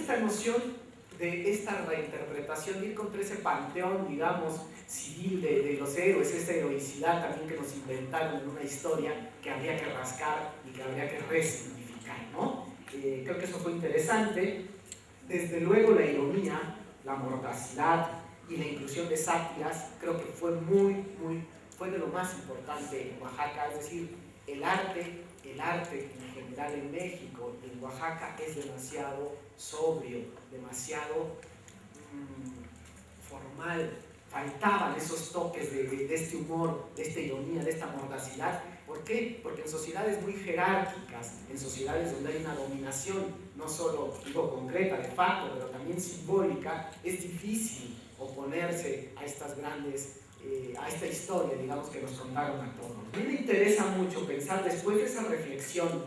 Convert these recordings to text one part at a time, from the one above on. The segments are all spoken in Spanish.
esta noción de esta reinterpretación, de ir contra ese panteón, digamos, civil de los héroes, esa heroicidad también que nos inventaron en una historia que habría que rascar y que habría que resignificar, ¿no? Creo que eso fue interesante. Desde luego la ironía, la mordacidad y la inclusión de sátiras, creo que fue fue de lo más importante en Oaxaca, es decir, el arte en general en México, en Oaxaca, es demasiado sobrio, demasiado formal. Faltaban esos toques de este humor, de esta ironía, de esta mordacidad. ¿Por qué? Porque en sociedades muy jerárquicas, en sociedades donde hay una dominación, no solo digo concreta, de facto, pero también simbólica, es difícil oponerse a estas grandes, a esta historia, digamos, que nos contaron a todos. A mí me interesa mucho pensar, después de esa reflexión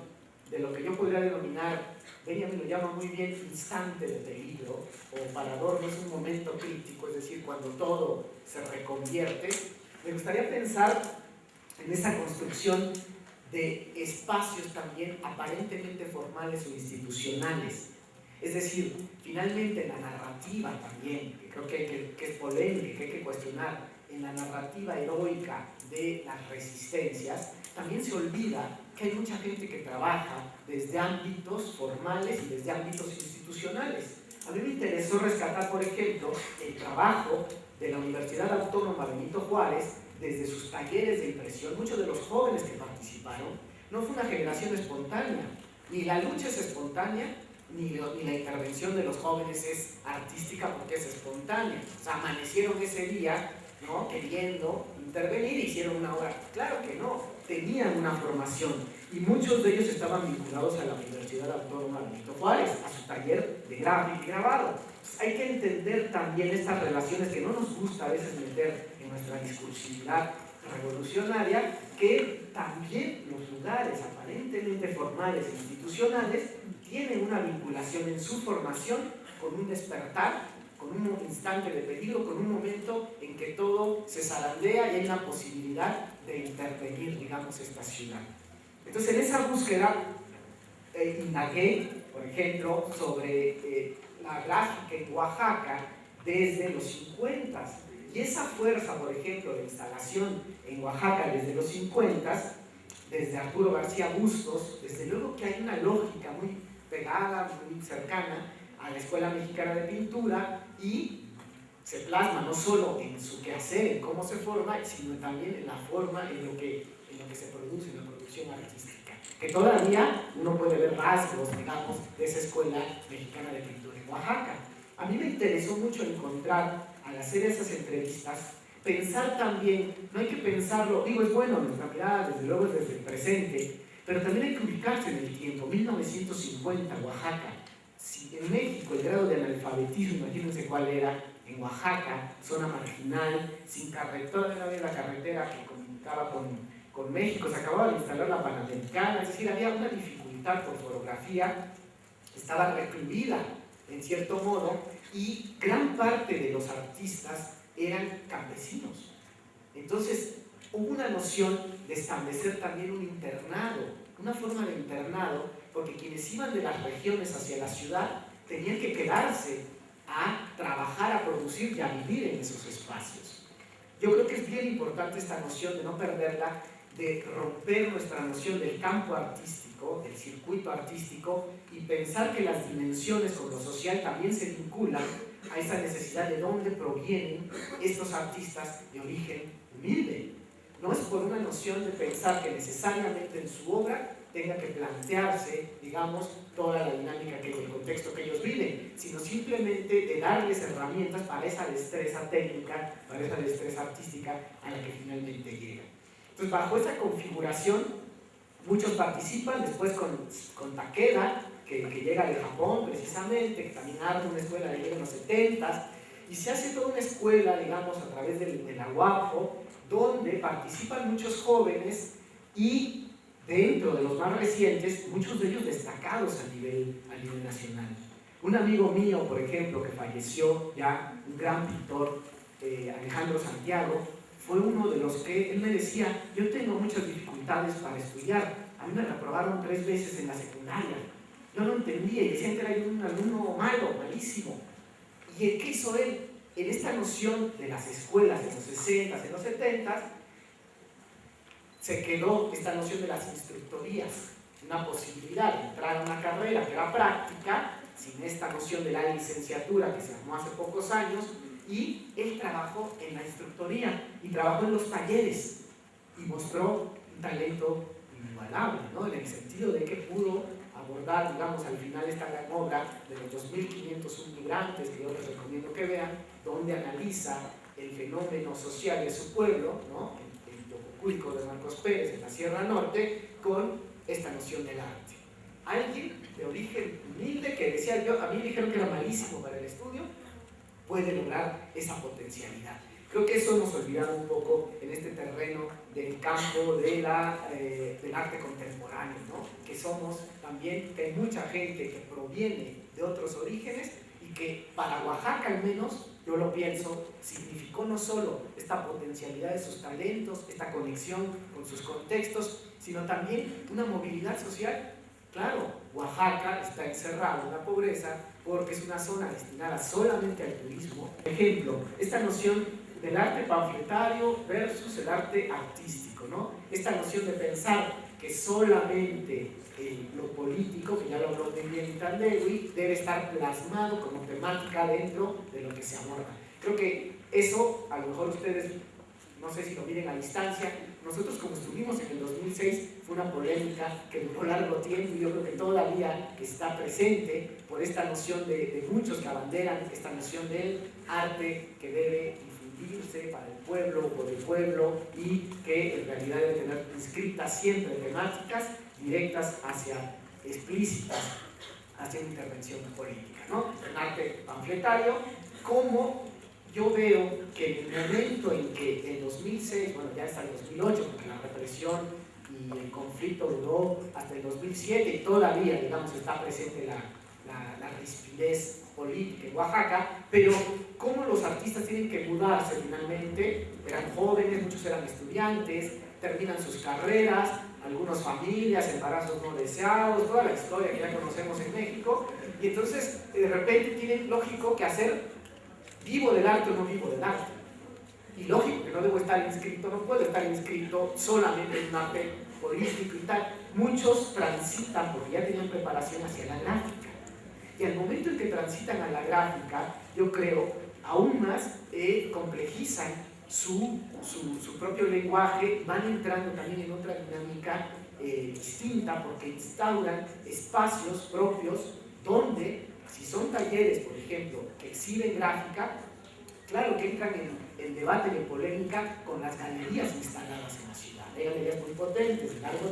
de lo que yo podría denominar, Benjamin lo llama muy bien, instante de peligro, o para Adorno es un momento crítico, es decir, cuando todo se reconvierte. Me gustaría pensar en esa construcción de espacios también aparentemente formales o institucionales. Es decir, finalmente la narrativa también, que creo que es polémica, que hay que cuestionar, en la narrativa heroica de las resistencias, también se olvida que hay mucha gente que trabaja desde ámbitos formales y desde ámbitos institucionales. A mí me interesó rescatar, por ejemplo, el trabajo de la Universidad Autónoma Benito Juárez desde sus talleres de impresión. Muchos de los jóvenes que participaron, no fue una generación espontánea, ni la lucha es espontánea, ni la intervención de los jóvenes es artística porque es espontánea. O sea, amanecieron ese día, ¿no?, queriendo intervenir e hicieron una obra. Claro que no, tenían una formación y muchos de ellos estaban vinculados a la Universidad Autónoma Benito Juárez, a su taller de gráfica y grabado. Entonces, hay que entender también estas relaciones que no nos gusta a veces meter en nuestra discursividad revolucionaria, que también los lugares aparentemente formales e institucionales tienen una vinculación en su formación con un despertar, con un instante de peligro, con un momento en que todo se zarandea y hay una posibilidad de intervenir, digamos, esta ciudad. Entonces, en esa búsqueda indagué, por ejemplo, sobre la gráfica en Oaxaca desde los 50. Y esa fuerza, por ejemplo, de instalación en Oaxaca desde los 50, desde Arturo García Bustos, desde luego que hay una lógica muy pegada, muy cercana a la Escuela Mexicana de Pintura, y se plasma no solo en su quehacer, en cómo se forma, sino también en la forma, en lo que se produce, en la producción artística. Que todavía uno puede ver rasgos, digamos, de esa Escuela Mexicana de Pintura en Oaxaca. A mí me interesó mucho encontrar, al hacer esas entrevistas, pensar también, no hay que pensarlo, digo, es bueno, nuestra mirada desde luego es desde el presente, pero también hay que ubicarse en el tiempo. 1950, Oaxaca. Si en México el grado de analfabetismo, imagínense cuál era, en Oaxaca, zona marginal, sin carretera, no había la carretera que comunicaba con México, se acababa de instalar la Panamericana, es decir, había una dificultad por su orografía, estaba recluida en cierto modo, y gran parte de los artistas eran campesinos. Entonces, hubo una noción de establecer también un internado, una forma de internado, porque quienes iban de las regiones hacia la ciudad tenían que quedarse a trabajar, a producir y a vivir en esos espacios. Yo creo que es bien importante esta noción de no perderla, de romper nuestra noción del campo artístico, del circuito artístico, y pensar que las dimensiones con lo social también se vinculan a esa necesidad de dónde provienen estos artistas de origen humilde. No es por una noción de pensar que necesariamente en su obra tenga que plantearse, digamos, toda la dinámica que el contexto que ellos viven, sino simplemente de darles herramientas para esa destreza técnica, para esa destreza artística a la que finalmente llegan. Entonces, bajo esa configuración, muchos participan, después con Takeda, que llega de Japón precisamente, que también arma una escuela de los 70s, y se hace toda una escuela, digamos, a través de la UAPO, donde participan muchos jóvenes y dentro de los más recientes, muchos de ellos destacados a nivel nacional. Un amigo mío, por ejemplo, que falleció ya, un gran pintor, Alejandro Santiago, fue uno de los que él me decía: yo tengo muchas dificultades para estudiar, a mí me reprobaron 3 veces en la secundaria, yo no entendía y decían que era un alumno malo, malísimo. ¿Y qué hizo él? En esta noción de las escuelas en los 60s, en los 70s, se quedó esta noción de las instructorías, una posibilidad de entrar a una carrera que era práctica, sin esta noción de la licenciatura que se armó hace pocos años, y él trabajó en la instructoría y trabajó en los talleres y mostró un talento inigualable, ¿no? En el sentido de que pudo abordar, digamos, al final esta gran obra de los 2.501 migrantes, que yo les recomiendo que vean, donde analiza el fenómeno social de su pueblo, ¿no? El Tococulco de Marcos Pérez, en la Sierra Norte, con esta noción del arte. Alguien de origen humilde que decía, a mí me dijeron que era malísimo para el estudio, puede lograr esa potencialidad. Creo que eso hemos olvidado un poco en este terreno del campo del arte contemporáneo, ¿no? Que somos también, que hay mucha gente que proviene de otros orígenes y que para Oaxaca al menos, yo lo pienso, significó no solo esta potencialidad de sus talentos, esta conexión con sus contextos, sino también una movilidad social. Claro, Oaxaca está encerrado en la pobreza porque es una zona destinada solamente al turismo. Por ejemplo, esta noción del arte panfletario versus el arte artístico, ¿no? Esta noción de pensar que solamente lo político, que ya lo habló muy bien Tandegui, debe estar plasmado como temática dentro de lo que se aborda. Creo que eso, a lo mejor ustedes, no sé si lo miren a distancia, nosotros como estuvimos en el 2006, fue una polémica que duró largo tiempo y yo creo que todavía está presente por esta noción de muchos que abanderan esta noción del arte que debe infundirse para el pueblo, por el pueblo, y que en realidad debe tener inscritas siempre temáticas directas hacia explícitas, hacia una intervención política, ¿no? El arte panfletario, como yo veo que en el momento en que en 2006, bueno, ya hasta el 2008, porque la represión y el conflicto duró hasta el 2007 y todavía, digamos, está presente la rispidez política en Oaxaca, pero cómo los artistas tienen que mudarse finalmente, eran jóvenes, muchos eran estudiantes, terminan sus carreras, algunas familias, embarazos no deseados, toda la historia que ya conocemos en México, y entonces de repente tienen lógico que hacer vivo del arte o no vivo del arte. Y lógico que no debo estar inscrito, no puedo estar inscrito solamente en un arte holístico y tal. Muchos transitan, porque ya tenían preparación, hacia la gráfica. Y al momento en que transitan a la gráfica, yo creo, aún más complejizan su propio lenguaje, van entrando también en otra dinámica distinta, porque instauran espacios propios donde, si son talleres, por ejemplo, que exhiben gráfica, claro que entran en debate y en polémica con las galerías instaladas en la ciudad. Hay galerías muy potentes, de largo